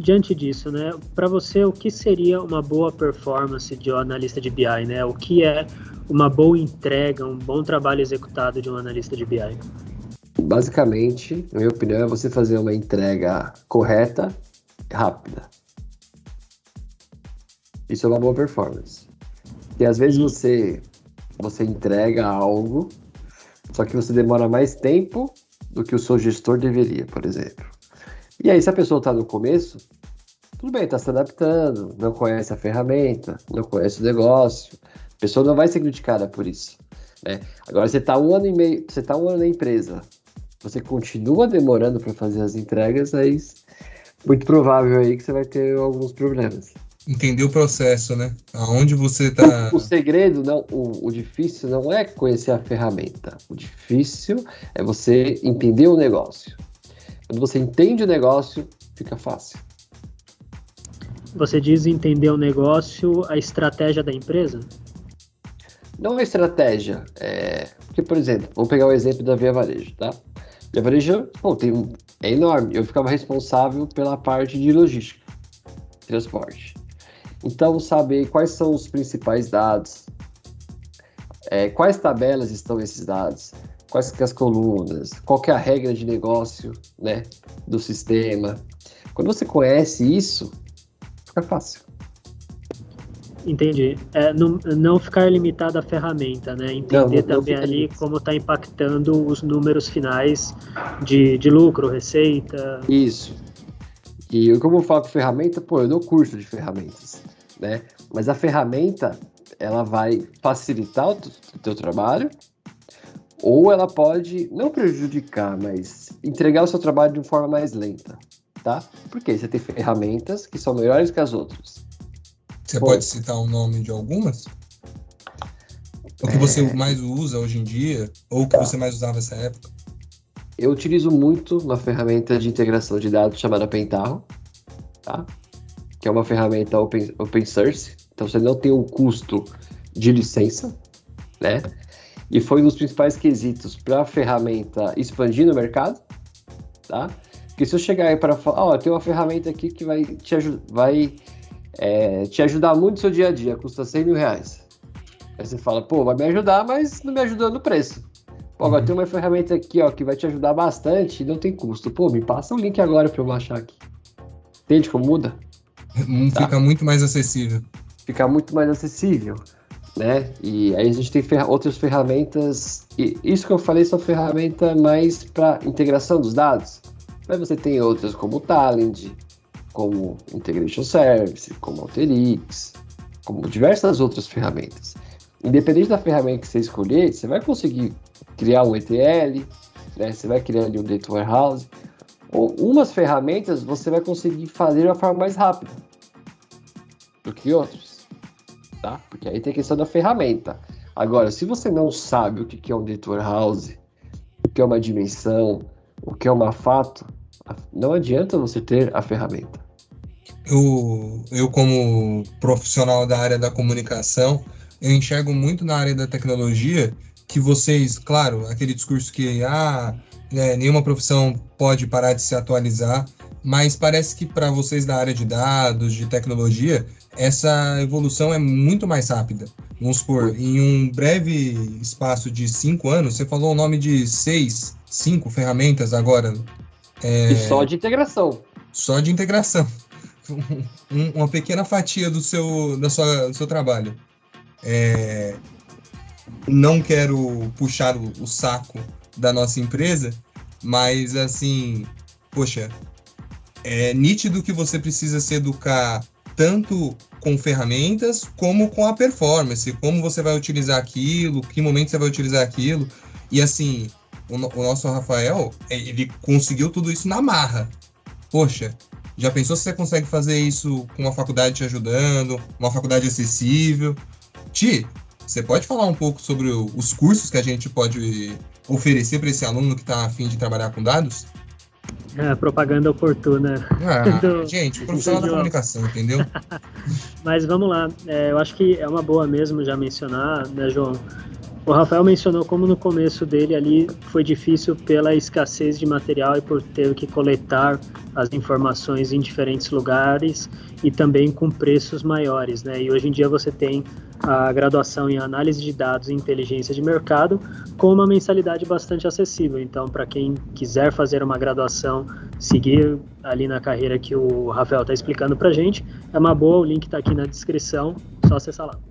diante disso, né, para você, o que seria uma boa performance de um analista de BI, né? O que é uma boa entrega, um bom trabalho executado de um analista de BI? Basicamente, na minha opinião, é você fazer uma entrega correta e rápida. Isso é uma boa performance. E às vezes você entrega algo, só que você demora mais tempo do que o seu gestor deveria, por exemplo. E aí, se a pessoa está no começo, tudo bem, está se adaptando, não conhece a ferramenta, não conhece o negócio, a pessoa não vai ser criticada por isso, né? Agora, você está 1 ano e meio, você está 1 ano na empresa, você continua demorando para fazer as entregas, aí muito provável aí que você vai ter alguns problemas. Entender o processo, né? Aonde você está... O segredo, não, o difícil não é conhecer a ferramenta, o difícil é você entender o negócio. Quando você entende o negócio, fica fácil. Você diz entender o negócio, a estratégia da empresa? Não é estratégia. Porque, por exemplo, vamos pegar o exemplo da Via Varejo, tá? Via Varejo, é enorme. Eu ficava responsável pela parte de logística, transporte. Então, saber quais são os principais dados, quais tabelas estão esses dados, quais que as colunas, qual que é a regra de negócio, né, do sistema. Quando você conhece isso, fica fácil. Entendi. Não ficar limitado à ferramenta, né? Entender também ali como está impactando os números finais de lucro, receita. Isso. E como eu falo com ferramenta, eu dou curso de ferramentas, né? Mas a ferramenta, ela vai facilitar o teu trabalho, ou ela pode não prejudicar, mas entregar o seu trabalho de uma forma mais lenta, tá? Porque você tem ferramentas que são melhores que as outras. Você pode citar o nome de algumas? O que você mais usa hoje em dia, ou o que você mais usava nessa época? Eu utilizo muito uma ferramenta de integração de dados chamada Pentaho, tá? Que é uma ferramenta open source, então você não tem um custo de licença, né? E foi um dos principais quesitos para a ferramenta expandir no mercado, tá? Porque se eu chegar aí para falar, tem uma ferramenta aqui que vai te ajudar muito no seu dia a dia, custa R$100 mil. Aí você fala, vai me ajudar, mas não me ajudou no preço. Agora tem uma ferramenta aqui, que vai te ajudar bastante e não tem custo. Me passa o link agora para eu baixar aqui. Entende como muda? Fica muito mais acessível. Fica muito mais acessível, né? E aí a gente tem outras ferramentas, e isso que eu falei são ferramentas mais para integração dos dados, mas você tem outras como o Talend, como Integration Service, como Alteryx, como diversas outras ferramentas. Independente da ferramenta que você escolher, você vai conseguir criar um ETL, né? Você vai criar ali um Data Warehouse, ou umas ferramentas você vai conseguir fazer de uma forma mais rápida do que outras, tá? Porque aí tem a questão da ferramenta. Agora, se você não sabe o que é um Data Warehouse, o que é uma dimensão, o que é uma fato, não adianta você ter a ferramenta. Eu como profissional da área da comunicação, eu enxergo muito na área da tecnologia que vocês, claro, aquele discurso que nenhuma profissão pode parar de se atualizar, mas parece que para vocês da área de dados, de tecnologia, essa evolução é muito mais rápida. Vamos supor, em um breve espaço de 5 anos, você falou o nome de 5 ferramentas agora. E só de integração. Só de integração. Uma pequena fatia do seu trabalho. Não quero puxar o saco da nossa empresa, mas assim, poxa, é nítido que você precisa se educar tanto com ferramentas como com a performance, como você vai utilizar aquilo, que momento você vai utilizar aquilo. E assim, o nosso Rafael, ele conseguiu tudo isso na marra. Poxa, já pensou se você consegue fazer isso com uma faculdade te ajudando, uma faculdade acessível? Ti, você pode falar um pouco sobre os cursos que a gente pode oferecer para esse aluno que está a fim de trabalhar com dados? Propaganda oportuna. Gente, profissional da comunicação, entendeu? Mas vamos lá, eu acho que é uma boa mesmo já mencionar, né, João, O Rafael mencionou como no começo dele ali foi difícil pela escassez de material e por ter que coletar as informações em diferentes lugares e também com preços maiores, né? E hoje em dia você tem a graduação em análise de dados e inteligência de mercado com uma mensalidade bastante acessível. Então, para quem quiser fazer uma graduação, seguir ali na carreira que o Rafael está explicando para a gente, é uma boa, o link está aqui na descrição, só acessar lá.